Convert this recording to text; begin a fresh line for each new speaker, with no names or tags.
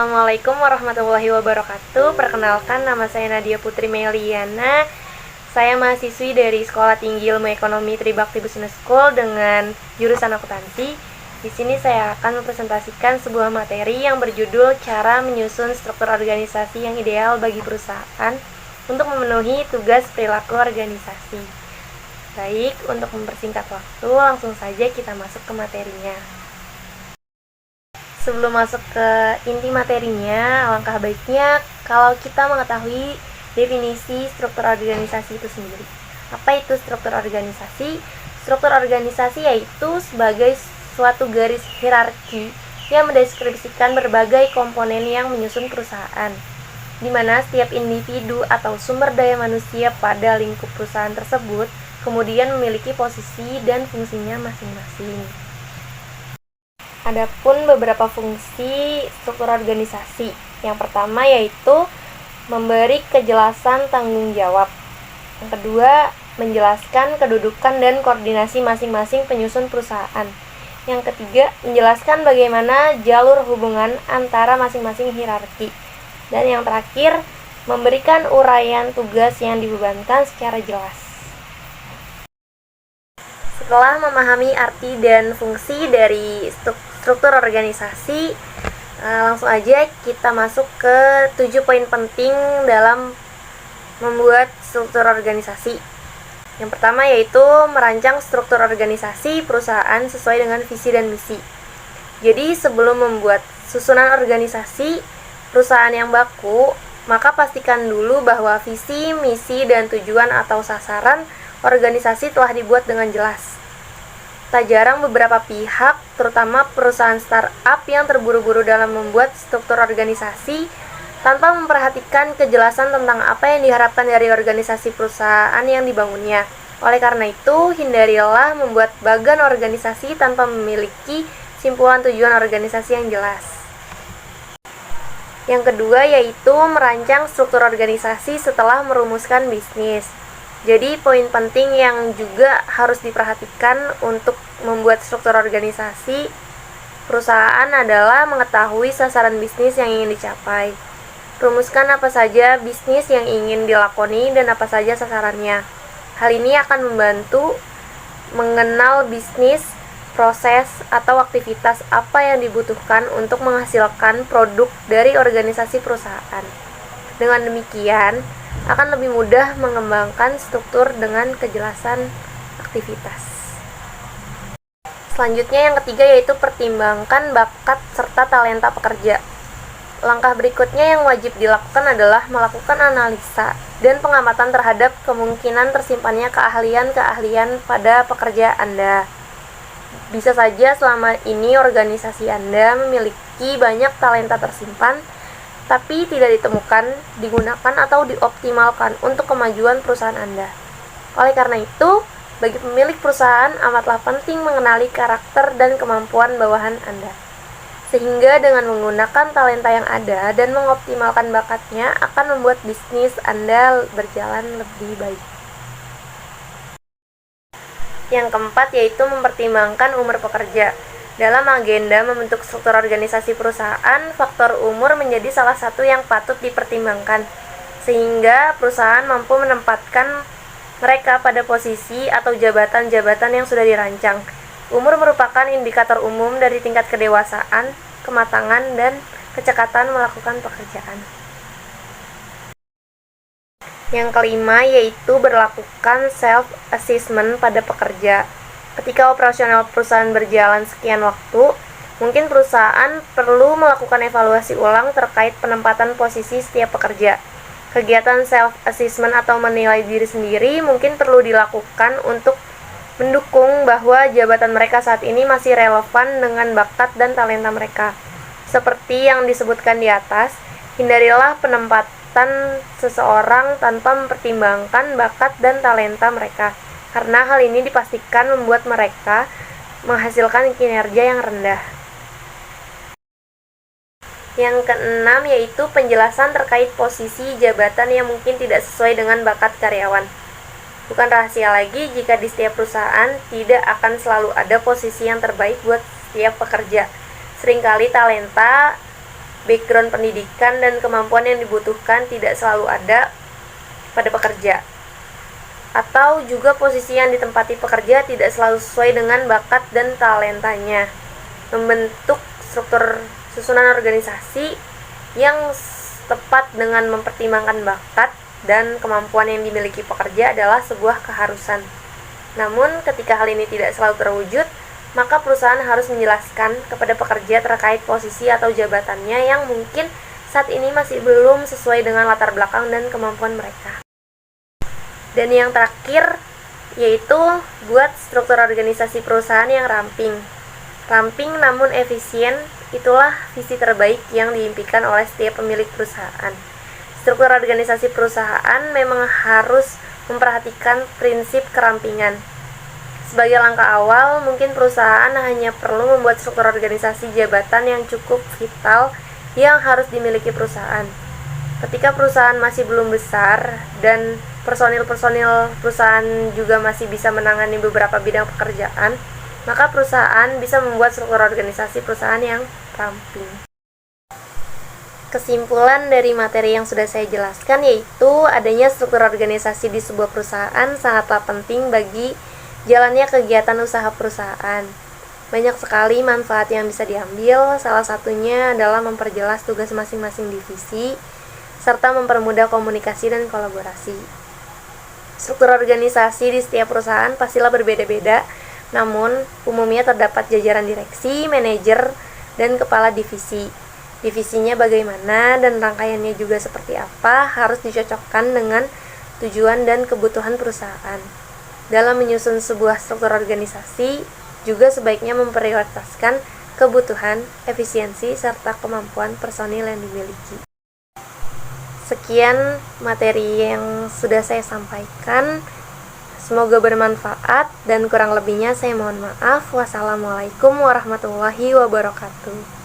Assalamualaikum warahmatullahi wabarakatuh. Perkenalkan, nama saya Nadia Putri Meliana. Saya mahasiswi dari Sekolah Tinggi Ilmu Ekonomi Tribakti Business School dengan jurusan akuntansi. Di sini saya akan mempresentasikan sebuah materi yang berjudul Cara Menyusun Struktur Organisasi yang Ideal bagi Perusahaan untuk memenuhi tugas perilaku organisasi. Baik, untuk mempersingkat waktu, langsung saja kita masuk ke materinya. Sebelum masuk ke inti materinya, alangkah baiknya kalau kita mengetahui definisi struktur organisasi itu sendiri. Apa itu struktur organisasi? Struktur organisasi yaitu sebagai suatu garis hierarki yang mendeskripsikan berbagai komponen yang menyusun perusahaan, di mana setiap individu atau sumber daya manusia pada lingkup perusahaan tersebut kemudian memiliki posisi dan fungsinya masing-masing. Adapun beberapa fungsi struktur organisasi. Yang pertama yaitu memberi kejelasan tanggung jawab. Yang kedua, menjelaskan kedudukan dan koordinasi masing-masing penyusun perusahaan. Yang ketiga, menjelaskan bagaimana jalur hubungan antara masing-masing hierarki. Dan yang terakhir, memberikan uraian tugas yang dibebankan secara jelas. Setelah memahami arti dan fungsi dari struktur organisasi, langsung aja kita masuk ke 7 poin penting dalam membuat struktur organisasi. Yang pertama yaitu merancang struktur organisasi perusahaan sesuai dengan visi dan misi. Jadi sebelum membuat susunan organisasi perusahaan yang baku, maka pastikan dulu bahwa visi, misi, dan tujuan atau sasaran organisasi telah dibuat dengan jelas. Tak jarang beberapa pihak, terutama perusahaan startup yang terburu-buru dalam membuat struktur organisasi tanpa memperhatikan kejelasan tentang apa yang diharapkan dari organisasi perusahaan yang dibangunnya. Oleh karena itu, hindarilah membuat bagan organisasi tanpa memiliki simpulan tujuan organisasi yang jelas. Yang kedua yaitu merancang struktur organisasi setelah merumuskan bisnis. Jadi poin penting yang juga harus diperhatikan untuk membuat struktur organisasi perusahaan adalah mengetahui sasaran bisnis yang ingin dicapai. Rumuskan apa saja bisnis yang ingin dilakoni dan apa saja sasarannya. Hal ini akan membantu mengenal bisnis, proses, atau aktivitas apa yang dibutuhkan untuk menghasilkan produk dari organisasi perusahaan. Dengan demikian, akan lebih mudah mengembangkan struktur dengan kejelasan aktivitas. Selanjutnya yang ketiga yaitu pertimbangkan bakat serta talenta pekerja. Langkah berikutnya yang wajib dilakukan adalah melakukan analisa dan pengamatan terhadap kemungkinan tersimpannya keahlian-keahlian pada pekerja Anda. Bisa saja selama ini organisasi Anda memiliki banyak talenta tersimpan, tapi tidak ditemukan, digunakan, atau dioptimalkan untuk kemajuan perusahaan Anda. Oleh karena itu, bagi pemilik perusahaan amatlah penting mengenali karakter dan kemampuan bawahan Anda. Sehingga dengan menggunakan talenta yang ada dan mengoptimalkan bakatnya akan membuat bisnis Anda berjalan lebih baik. Yang keempat yaitu mempertimbangkan umur pekerja. Dalam agenda membentuk struktur organisasi perusahaan, faktor umur menjadi salah satu yang patut dipertimbangkan, sehingga perusahaan mampu menempatkan mereka pada posisi atau jabatan-jabatan yang sudah dirancang. Umur merupakan indikator umum dari tingkat kedewasaan, kematangan, dan kecekatan melakukan pekerjaan. Yang kelima yaitu berlakukan self-assessment pada pekerja. Ketika operasional perusahaan berjalan sekian waktu, mungkin perusahaan perlu melakukan evaluasi ulang terkait penempatan posisi setiap pekerja. Kegiatan self-assessment atau menilai diri sendiri mungkin perlu dilakukan untuk mendukung bahwa jabatan mereka saat ini masih relevan dengan bakat dan talenta mereka. Seperti yang disebutkan di atas, hindarilah penempatan seseorang tanpa mempertimbangkan bakat dan talenta mereka, karena hal ini dipastikan membuat mereka menghasilkan kinerja yang rendah. Yang keenam yaitu penjelasan terkait posisi jabatan yang mungkin tidak sesuai dengan bakat karyawan. Bukan rahasia lagi jika di setiap perusahaan tidak akan selalu ada posisi yang terbaik buat setiap pekerja. Seringkali talenta background pendidikan dan kemampuan yang dibutuhkan tidak selalu ada pada pekerja. Atau juga posisi yang ditempati pekerja tidak selalu sesuai dengan bakat dan talentanya. Membentuk struktur susunan organisasi yang tepat dengan mempertimbangkan bakat dan kemampuan yang dimiliki pekerja adalah sebuah keharusan. Namun, ketika hal ini tidak selalu terwujud, maka perusahaan harus menjelaskan kepada pekerja terkait posisi atau jabatannya yang mungkin saat ini masih belum sesuai dengan latar belakang dan kemampuan mereka. Dan yang terakhir, yaitu buat struktur organisasi perusahaan yang ramping. Ramping namun efisien, itulah visi terbaik yang diimpikan oleh setiap pemilik perusahaan. Struktur organisasi perusahaan memang harus memperhatikan prinsip kerampingan. Sebagai langkah awal, mungkin perusahaan hanya perlu membuat struktur organisasi jabatan yang cukup vital yang harus dimiliki perusahaan. Ketika perusahaan masih belum besar dan personil-personil perusahaan juga masih bisa menangani beberapa bidang pekerjaan, maka perusahaan bisa membuat struktur organisasi perusahaan yang ramping. Kesimpulan dari materi yang sudah saya jelaskan yaitu adanya struktur organisasi di sebuah perusahaan sangatlah penting bagi jalannya kegiatan usaha perusahaan. Banyak sekali manfaat yang bisa diambil, salah satunya adalah memperjelas tugas masing-masing divisi, serta mempermudah komunikasi dan kolaborasi. Struktur organisasi di setiap perusahaan pastilah berbeda-beda, namun umumnya terdapat jajaran direksi, manajer, dan kepala divisi. Divisinya bagaimana dan rangkaiannya juga seperti apa harus dicocokkan dengan tujuan dan kebutuhan perusahaan. Dalam menyusun sebuah struktur organisasi, juga sebaiknya memprioritaskan kebutuhan, efisiensi, serta kemampuan personil yang dimiliki. Sekian materi yang sudah saya sampaikan. Semoga bermanfaat dan kurang lebihnya saya mohon maaf. Wassalamualaikum warahmatullahi wabarakatuh.